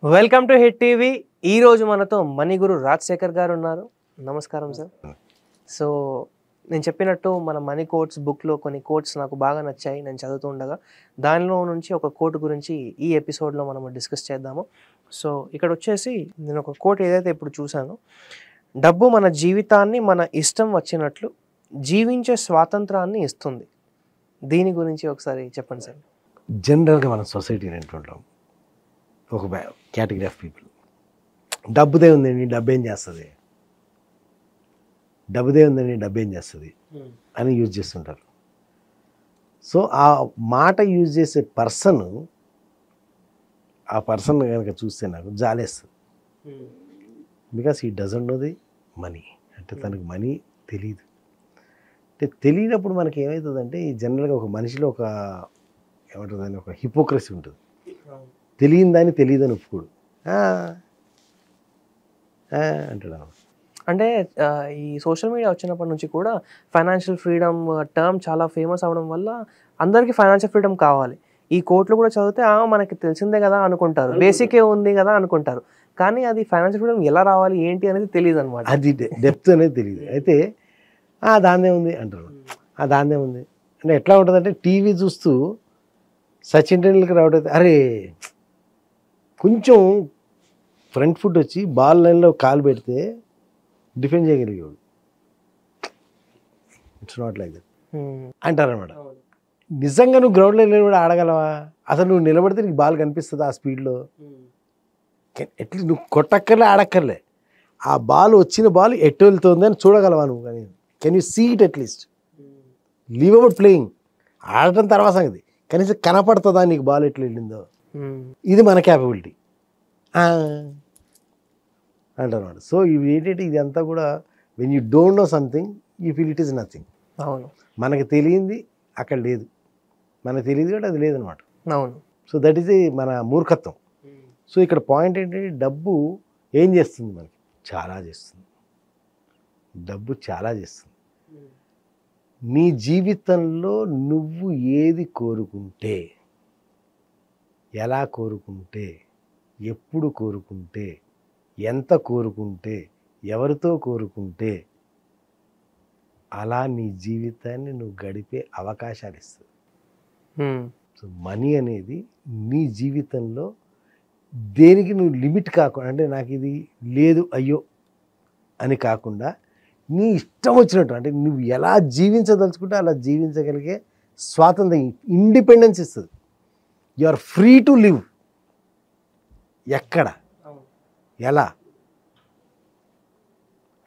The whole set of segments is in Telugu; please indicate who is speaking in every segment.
Speaker 1: Welcome to hit TV. ఈరోజు మనతో మణిగురు రాజశేఖర్ గారు ఉన్నారు. నమస్కారం సార్. సో నేను చెప్పినట్టు మన మనీ కోట్స్ బుక్లో కొన్ని కోట్స్ నాకు బాగా నచ్చాయి, నేను చదువుతూ ఉండగా. దానిలో నుంచి ఒక కోట్ గురించి ఈ ఎపిసోడ్లో మనం డిస్కస్ చేద్దాము. సో ఇక్కడ వచ్చేసి నేను ఒక కోట్ ఏదైతే ఇప్పుడు చూశానో, డబ్బు మన జీవితాన్ని మన ఇష్టం వచ్చినట్లు జీవించే స్వాతంత్రాన్ని ఇస్తుంది. దీని గురించి ఒకసారి చెప్పండి సార్.
Speaker 2: జనరల్గా మన సొసైటీని అంటుంటాం, ఒక కేటగిరీ ఆఫ్ పీపుల్, డబ్బుదే ఉందండి డబ్బు ఏం చేస్తుంది, డబ్బుదే ఉందండి డబ్బు ఏం చేస్తుంది అని యూజ్ చేస్తుంటారు. సో ఆ మాట యూజ్ చేసే ఆ పర్సన్ కనుక చూస్తే నాకు జాలేస్తుంది. Because he doesn't know the money. అంటే తనకు మనీ తెలియదు. అంటే తెలియనప్పుడు మనకి ఏమవుతుందంటే, ఈ జనరల్గా ఒక మనిషిలో ఏమంటుందని ఒక హిపోక్రసీ ఉంటుంది. తెలియని దాన్ని తెలియదని ఒప్పుకోడు అంటాడు.
Speaker 1: అంటే ఈ సోషల్ మీడియా వచ్చినప్పటి నుంచి కూడా ఫైనాన్షియల్ ఫ్రీడమ్ టర్మ్ చాలా ఫేమస్ అవడం వల్ల అందరికీ ఫైనాన్షియల్ ఫ్రీడమ్ కావాలి. ఈ కోర్టులు కూడా చదివితే మనకి తెలిసిందే కదా అనుకుంటారు, బేసికే ఉంది కదా అనుకుంటారు. కానీ అది ఫైనాన్షియల్ ఫ్రీడమ్ ఎలా రావాలి ఏంటి అనేది తెలియదు అనమాట.
Speaker 2: అది డెప్త్ అనేది తెలియదు. అయితే దాన్నే ఉంది అంటారు. దాన్నే ఉంది అంటే ఎట్లా ఉంటుందంటే, టీవీ చూస్తూ సచిన్ టెండూల్కర్ అవుట్ అయితే, అరే కొంచెం ఫ్రంట్ ఫుట్ వచ్చి బాల్ లైన్లో కాలు పెడితే డిఫెండ్ చేయగలిగేవాడు. ఇట్స్ నాట్ లైక్ దట్ అంటారనమాట. నిజంగా నువ్వు గ్రౌండ్లో నిలబడి ఆడగలవా? అసలు నువ్వు నిలబడితే నీకు బాల్ కనిపిస్తుంది ఆ స్పీడ్లో? ఎట్లీస్ట్ నువ్వు కొట్టక్కర్లే ఆడక్కర్లే, ఆ బాల్ వచ్చిన బాల్ ఎటు వెళ్తుంది అని చూడగలవా నువ్వు? కానీ can you see it at least? Leave about playing, ఆడటం తర్వాత సంగతి, కనీసం కనపడుతుందా నీకు బాల్ ఎట్లా వెళ్ళిందో? ఇది మన క్యాపబిలిటీ అంటారు. సో ఇవి ఏంటంటే, ఇది అంతా కూడా when you don't know something you feel it is nothing.
Speaker 1: అవును,
Speaker 2: మనకి తెలియంది అక్కడ లేదు, మనకు తెలియదు కాబట్టి అది లేదనమాట.
Speaker 1: అవును.
Speaker 2: సో దట్ ఈస్ మన మూర్ఖత్వం. సో ఇక్కడ పాయింట్ ఏంటంటే, డబ్బు ఏం చేస్తుంది మనకి? చాలా చేస్తుంది. డబ్బు చాలా చేస్తుంది. నీ జీవితంలో నువ్వు ఏది కోరుకుంటే, ఎలా కోరుకుంటే, ఎప్పుడు కోరుకుంటే, ఎంత కోరుకుంటే, ఎవరితో కోరుకుంటే, అలా నీ జీవితాన్ని నువ్వు గడిపే అవకాశాలు ఇస్తుంది. సో మనీ అనేది నీ జీవితంలో దేనికి నువ్వు లిమిట్ కాకుండా, అంటే నాకు ఇది లేదు అయ్యో అని కాకుండా, నీ ఇష్టం వచ్చినట్టు, అంటే నువ్వు ఎలా జీవించదలుచుకుంటే అలా జీవించగలిగే స్వాతంత్రం, ఇండిపెండెన్స్ ఇస్తుంది. You are free to live. ఎక్కడ, ఎలా,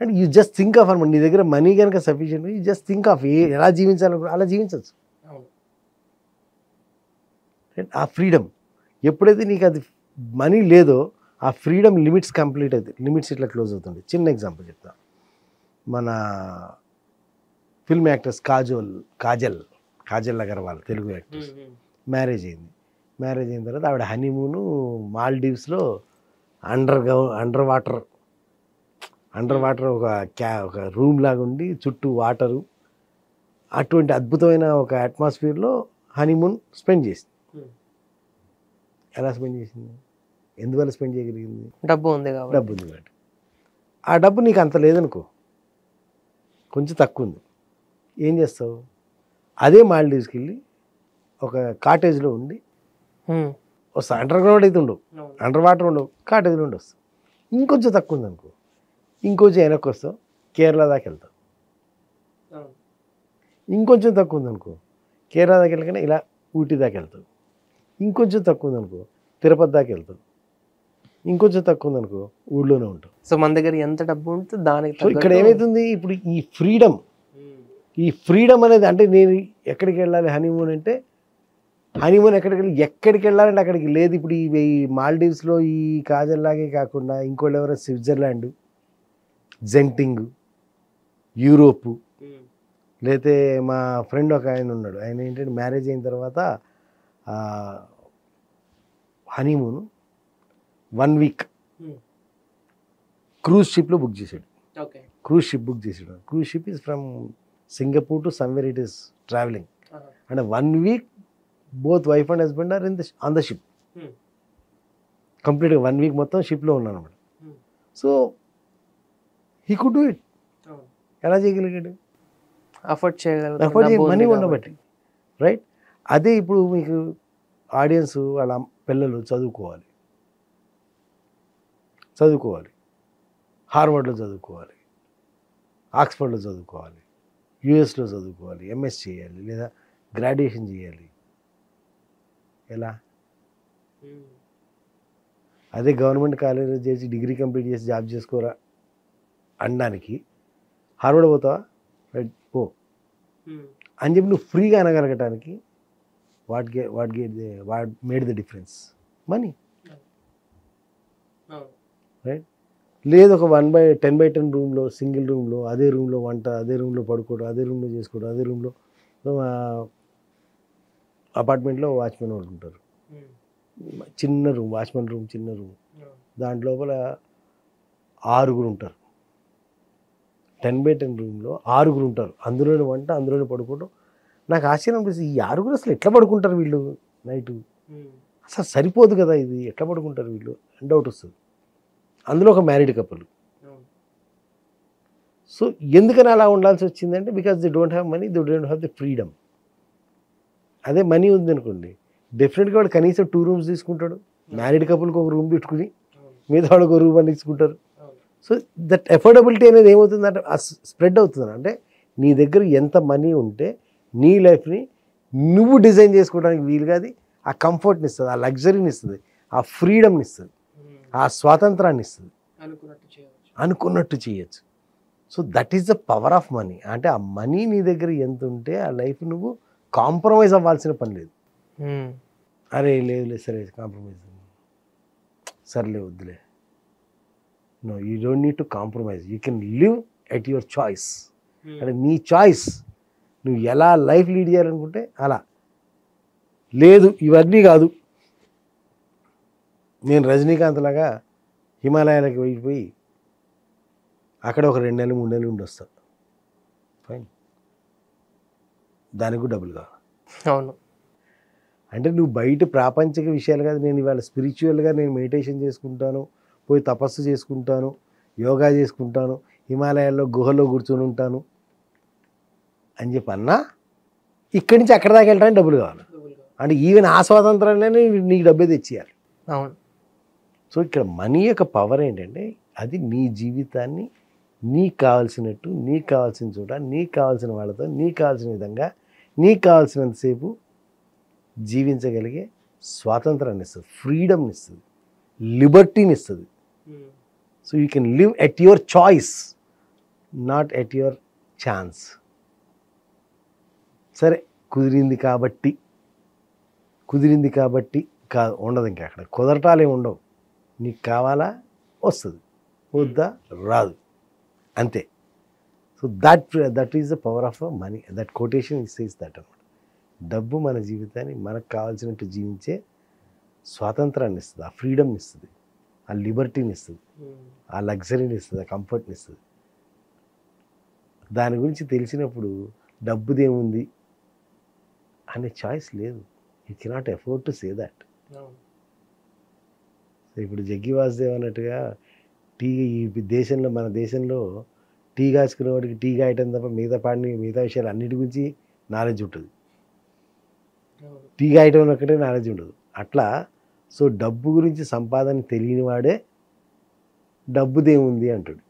Speaker 2: and you just think of అనమాట. నీ దగ్గర మనీ కనుక sufficient, you just think of ఎలా జీవించాలనుకో అలా జీవించవచ్చు. ఆ ఫ్రీడమ్ ఎప్పుడైతే నీకు అది మనీ లేదో, ఆ ఫ్రీడమ్ లిమిట్స్ కంప్లీట్ అవుతాయి. లిమిట్స్ ఇట్లా క్లోజ్ అవుతుంది. చిన్న ఎగ్జాంపుల్ చెప్తా. మన film actors Kajal Agarwal, Telugu actors, marriage అయింది. మ్యారేజ్ అయిన తర్వాత ఆవిడ హనీమూను మాల్డీవ్స్లో అండర్ వాటర్ ఒక రూమ్ లాగా ఉండి చుట్టూ వాటరు, అటువంటి అద్భుతమైన ఒక అట్మాస్ఫియర్లో హనీమూన్ స్పెండ్ చేసింది. ఎలా స్పెండ్ చేసింది? ఎందువల్ల స్పెండ్ చేయగలిగింది?
Speaker 1: డబ్బు ఉంది
Speaker 2: కాబట్టి. ఆ డబ్బు నీకు అంత లేదనుకో, కొంచెం తక్కువ ఉంది, ఏం చేస్తావు? అదే మాల్డీవ్స్కి వెళ్ళి ఒక కాటేజ్లో ఉండి వస్తా. అండర్ గ్రౌండ్ అయితే ఉండవు, అండర్ వాటర్ ఉండవు, కాటేజ్లో ఉండి వస్తావు. ఇంకొంచెం తక్కువ ఉంది అనుకో, ఇంకొంచెం వెనక్కి వస్తావు, కేరళ దాకా వెళ్తావు. ఇంకొంచెం తక్కువ ఉంది అనుకో, కేరళ దాకా వెళ్ళకనే ఇలా ఊటీ దాకా వెళ్తావు. ఇంకొంచెం తక్కువ ఉంది అనుకో, తిరుపతి దాకా వెళ్తావు. ఇంకొంచెం తక్కువ ఉంది అనుకో, ఊళ్ళోనే ఉంటావు.
Speaker 1: సో మన దగ్గర ఎంత డబ్బు ఉంటే దానికి.
Speaker 2: సో ఇక్కడ ఏమవుతుంది ఇప్పుడు, ఈ ఫ్రీడమ్ అనేది, అంటే నేను ఎక్కడికి వెళ్ళాలి హనీమూన్ అంటే, హనీమూన్ ఎక్కడికి వెళ్ళాలంటే అక్కడికి లేదు. ఇప్పుడు ఈ మాల్డీవ్స్లో ఈ కాజల్లాగే కాకుండా ఇంకోళ్ళు ఎవరో స్విట్జర్లాండ్, జెంటింగ్, యూరోపు, లేతే మా ఫ్రెండ్ ఒక ఆయన ఉన్నాడు. ఆయన ఏంటంటే మ్యారేజ్ అయిన తర్వాత హనీమూన్ 1 వీక్ క్రూజ్ షిప్లో బుక్ చేశాడు. Cruise ship is from Singapore to somewhere it is travelling. అంటే 1 week both wife and husband are on the ship. కంప్లీట్గా 1 వీక్ మొత్తం షిప్లో ఉన్నాను అనమాట. So he could do it. ఎలా చేయగలిగాడు?
Speaker 1: అఫోర్డ్
Speaker 2: అఫోర్డ్
Speaker 1: చేయగలరు,
Speaker 2: మనీ ఉండబట్టి, రైట్? అదే ఇప్పుడు మీకు ఆడియన్స్ వాళ్ళ పిల్లలు చదువుకోవాలి, హార్వర్డ్లో చదువుకోవాలి, ఆక్స్ఫర్డ్లో చదువుకోవాలి, యూఎస్లో చదువుకోవాలి, ఎంఎస్ చేయాలి, లేదా గ్రాడ్యుయేషన్ చేయాలి. ఎలా? అదే గవర్నమెంట్ కాలేజీలో చేసి డిగ్రీ కంప్లీట్ చేసి జాబ్ చేసుకోరా అనడానికి హార్వర్డ్ పోతావా? రైట్, పో అని చెప్పి నువ్వు ఫ్రీగా అనగలగటానికి what made the difference? Money, right? లేదు ఒక 10x10 రూమ్లో, సింగిల్ రూమ్లో, అదే రూమ్లో వంట, అదే రూమ్లో పడుకోవడం, అదే రూమ్లో చేసుకోవడం, అదే రూమ్లో అపార్ట్మెంట్లో వాచ్మెన్ వాళ్ళు ఉంటారు, చిన్న రూమ్, వాచ్మెన్ రూమ్ చిన్న రూమ్, దాంట్ లోపల 6 ఉంటారు. 10x10 రూమ్లో 6 ఉంటారు, అందులోనే వంట, అందులోనే పడుకోవడం. నాకు ఆశ్చర్యం అనిపిస్తుంది, ఈ 6 అసలు ఎట్లా పడుకుంటారు వీళ్ళు నైట్? అసలు సరిపోదు కదా ఇది, ఎట్లా పడుకుంటారు వీళ్ళు అని డౌట్ వస్తుంది. అందులో ఒక మ్యారీడ్ కపుల్. సో ఎందుకని అలా ఉండాల్సి వచ్చిందంటే because they don't have money, they don't have the freedom. అదే మనీ ఉందనుకోండి, డెఫినెట్గా వాడు కనీసం 2 రూమ్స్ తీసుకుంటాడు, మ్యారీడ్ కపుల్కి ఒక రూమ్ పెట్టుకుని మిగతా వాళ్ళకి ఒక రూమ్ అని తీసుకుంటారు. సో దట్ అఫోర్డబిలిటీ అనేది ఏమవుతుందంటే స్ప్రెడ్ అవుతుంది. అంటే నీ దగ్గర ఎంత మనీ ఉంటే నీ లైఫ్ని నువ్వు డిజైన్ చేసుకోవడానికి వీలుగా అది ఆ కంఫర్ట్ని ఇస్తుంది, ఆ లగ్జరీని ఇస్తుంది, ఆ ఫ్రీడమ్ని ఇస్తుంది, ఆ స్వాతంత్రాన్ని ఇస్తుంది, అనుకున్నట్టు చేయొచ్చు. So that is the power of money. అంటే ఆ మనీ నీ దగ్గర ఎంత ఉంటే ఆ లైఫ్ నువ్వు కాంప్రమైజ్ అవ్వాల్సిన పని లేదు. అరే లేదు సరే కాంప్రమైజ్, సర్లే వద్దులే. No, you don't need to compromise. You can live at your choice. అంటే నీ చాయిస్, నువ్వు ఎలా లైఫ్ లీడ్ చేయాలనుకుంటే అలా. లేదు ఇవన్నీ కాదు, నేను రజనీకాంత్ లాగా హిమాలయాలకు వెళ్ళిపోయి అక్కడ ఒక 2 నెలలు 3 నెలలు ఉండి వస్తాను, ఫైన్, దానికి కూడా డబ్బులు కావాలి.
Speaker 1: అవును.
Speaker 2: అంటే నువ్వు బయట ప్రాపంచిక విషయాలు కాదు, నేను ఇవాళ స్పిరిచువల్గా నేను మెడిటేషన్ చేసుకుంటాను, పోయి తపస్సు చేసుకుంటాను, యోగా చేసుకుంటాను, హిమాలయాల్లో గుహలో కూర్చొని ఉంటాను అని చెప్పి అన్నా, ఇక్కడి నుంచి అక్కడ దాకా వెళ్ళడానికి డబ్బులు కావాలి. అంటే ఈవెన్ ఆ స్వాతంత్రాన్ని నీకు డబ్బే తెచ్చేయాలి.
Speaker 1: అవును.
Speaker 2: సో ఇక్కడ మనీ యొక్క పవర్ ఏంటంటే అది నీ జీవితాన్ని నీకు కావాల్సినట్టు, నీకు కావాల్సిన చోట, నీకు కావాల్సిన వాళ్ళతో, నీకు కావాల్సిన విధంగా, నీకు కావాల్సినంతసేపు జీవించగలిగే స్వాతంత్రాన్ని ఇస్తుంది, ఫ్రీడమ్ని ఇస్తుంది, లిబర్టీని ఇస్తుంది. So you can live at your choice, not at your chance. సరే కుదిరింది కాబట్టి ఉండదు. ఇంకా అక్కడ కుదరటాలే ఉండవు. నీకు కావాలా వస్తుంది, వద్దా రాదు, అంతే. So that is the power of money. That quotation is that అనమాట. డబ్బు మన జీవితాన్ని మనకు కావాల్సినట్టు జీవించే స్వాతంత్రాన్ని ఇస్తుంది, ఆ ఫ్రీడమ్ని ఇస్తుంది, ఆ లిబర్టీని ఇస్తుంది, ఆ లగ్జరీని ఇస్తుంది, ఆ కంఫర్ట్ని ఇస్తుంది. దాని గురించి తెలిసినప్పుడు డబ్బుదేముంది అనే చాయిస్ లేదు. You cannot afford to say that. ఇప్పుడు జగ్గి వాసుదేవ్ అన్నట్టుగా టీ, ఈ దేశంలో మన దేశంలో టీ కాచుకునేవాడికి టీ కాయటం తప్ప మిగతా విషయాలు అన్నిటి గురించి నాలెడ్జ్ ఉంటుంది, టీ కాయటం ఒక్కటే నాలెడ్జ్ ఉండదు. అట్లా సో డబ్బు గురించి సంపాదన తెలియని వాడే డబ్బుదేముంది అంటాడు.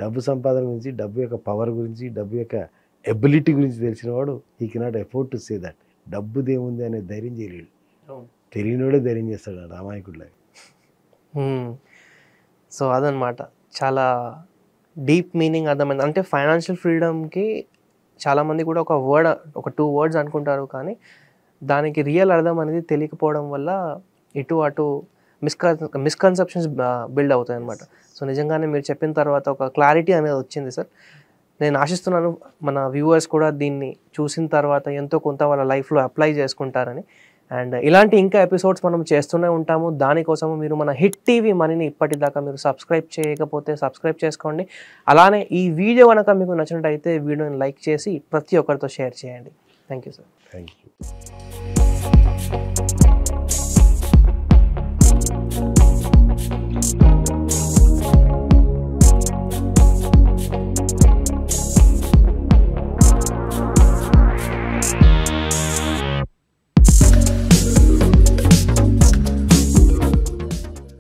Speaker 2: డబ్బు సంపాదన గురించి, డబ్బు యొక్క పవర్ గురించి, డబ్బు యొక్క ఎబిలిటీ గురించి తెలిసిన వాడు he cannot afford to say that. డబ్బుదేముంది అనే ధైర్యం చేయలేడు. తెలియనివాడే ధైర్యం చేస్తాడు రామాయకుడిలాగా.
Speaker 1: సో అదనమాట, చాలా డీప్ మీనింగ్ అర్థమైంది. అంటే ఫైనాన్షియల్ ఫ్రీడమ్కి చాలామంది కూడా ఒక 2 వర్డ్స్ అనుకుంటారు, కానీ దానికి రియల్ అర్థం అనేది తెలియకపోవడం వల్ల ఇటు అటు మిస్కన్సెప్షన్స్ బిల్డ్ అవుతాయి అనమాట. సో నిజంగానే మీరు చెప్పిన తర్వాత ఒక క్లారిటీ అనేది వచ్చింది సార్. నేను ఆశిస్తున్నాను మన వ్యూవర్స్ కూడా దీన్ని చూసిన తర్వాత ఎంతో కొంత వాళ్ళ లైఫ్లో అప్లై చేసుకుంటారని. అండ్ ఇలాంటి ఇంకా ఎపిసోడ్స్ మనం చేస్తూనే ఉంటాము. దానికోసము మీరు మన హిట్ టీవీ మనీని ఇప్పటిదాకా మీరు సబ్స్క్రైబ్ చేయకపోతే సబ్స్క్రైబ్ చేసుకోండి. అలానే ఈ వీడియో కనుక మీకు నచ్చినట్టయితే వీడియోని లైక్ చేసి ప్రతి ఒక్కరితో షేర్ చేయండి. Thank you sir.
Speaker 2: Thank you.